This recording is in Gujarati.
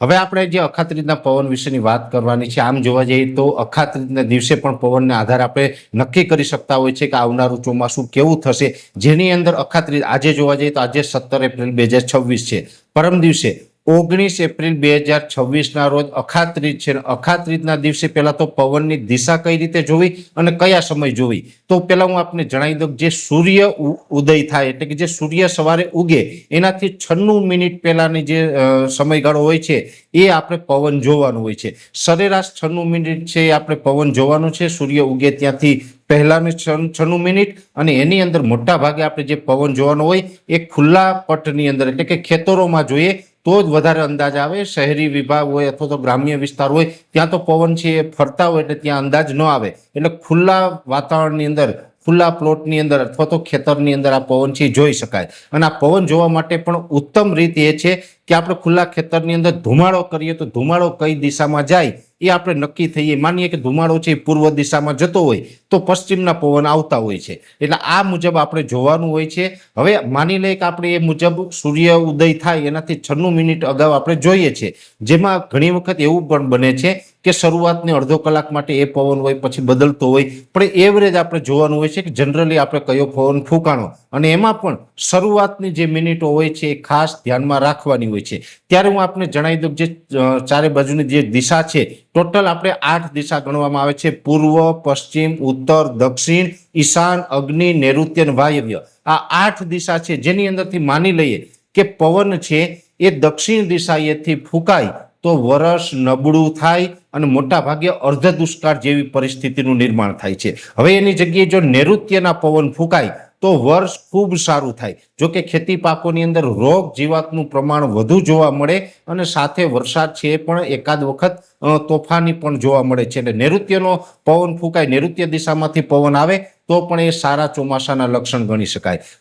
હવે આપણે જે અખાત્રીજના પવન વિશેની વાત કરવાની છે. આમ જોવા જઈએ તો અખાત્રીજના દિવસે પણ પવનને આધારે આપણે નક્કી કરી શકતા હોય છે કે આવનારું ચોમાસું કેવું થશે. જેની અંદર અખાત્રીજ આજે જોવા જઈએ તો આજે 17 એપ્રિલ 2026 છે. પરમ દિવસે 19 એપ્રિલ 2026 ના રોજ અખાત્રીજ છે. અખાત્રીજના દિવસે પહેલા તો પવનની દિશા કઈ રીતે જોવી અને કયા સમય જોવી, તો પહેલા હું આપને જણાવી દઉં. જે સૂર્ય ઉદય થાય એટલે કે જે સૂર્ય સવારે ઉગે એનાથી 96 મિનિટ પહેલાની જે સમયગાળો હોય છે એ આપણે પવન જોવાનું હોય છે. સરેરાશ 96 મિનિટ છે એ આપણે પવન જોવાનું છે સૂર્ય ઉગે ત્યાંથી પહેલાની 96 મિનિટ. અને એની અંદર મોટા ભાગે આપણે જે પવન જોવાનો હોય એ ખુલ્લા પટની અંદર એટલે કે ખેતરોમાં જોઈએ તો જ વધારે અંદાજ આવે. શહેરી વિભાગ હોય અથવા તો ગ્રામ્ય વિસ્તાર હોય ત્યાં તો પવન છે એ ફરતા હોય એટલે ત્યાં અંદાજ ન આવે. એટલે ખુલ્લા વાતાવરણની અંદર ખુલ્લા પ્લોટની અંદર અથવા તો ખેતરની અંદર આ પવન છે જોઈ શકાય. અને આ પવન જોવા માટે પણ ઉત્તમ રીત એ છે કે આપણે ખુલ્લા ખેતરની અંદર ધુમાડો કરીએ તો ધુમાડો કઈ દિશામાં જાય એ આપણે નક્કી થઈએ. માનીએ કે ધુમાડો છે પૂર્વ દિશામાં જતો હોય તો પશ્ચિમના પવન આવતા હોય છે. એટલે આ મુજબ આપણે જોવાનું હોય છે. હવે માની લઈએ કે આપણે એ મુજબ સૂર્ય ઉદય થાય એનાથી 96 મિનિટ અગાઉ આપણે જોઈએ છે. જેમાં ઘણી વખત એવું પણ બને છે કે શરૂઆતની અડધો કલાક માટે એ પવન હોય પછી બદલતો હોય, પણ એવરેજ આપણે જોવાનું હોય છે કે જનરલી આપણે કયો પવન ફૂંકાણો. અને એમાં પણ શરૂઆતની જે મિનિટો હોય છે એ ખાસ ધ્યાનમાં રાખવાની હોય છે. ત્યારે હું આપને જણાવી દઉં જે ચારે બાજુની જે દિશા છે ટોટલ આપણે 8 દિશા ગણવામાં આવે છે. પૂર્વ, પશ્ચિમ, ઉત્તર, દક્ષિણ, ઈશાન, અગ્નિ, નૈઋત્ય અને વાયવ્ય. આ 8 દિશા છે જેની અંદરથી માની લઈએ કે પવન છે એ દક્ષિણ દિશાએથી ફૂંકાય તો વરસ નબળું થાય અને મોટા ભાગે અર્ધ દુષ્કાળ જેવી પરિસ્થિતિનું નિર્માણ થાય છે. હવે એની જગ્યાએ જો નૈઋત્યના પવન ફૂંકાય તો વર્ષ ખૂબ સારું થાય. જો કે ખેતી પાકોની અંદર રોગ જીવાતનું પ્રમાણ વધુ જોવા મળે અને સાથે વરસાદ છે એ પણ એકાદ વખત તોફાની પણ જોવા મળે છે. એટલે નૈઋત્યનો પવન ફૂંકાય, નૈઋત્ય દિશામાંથી પવન આવે તો પણ એ સારા ચોમાસાના લક્ષણ ગણી શકાય.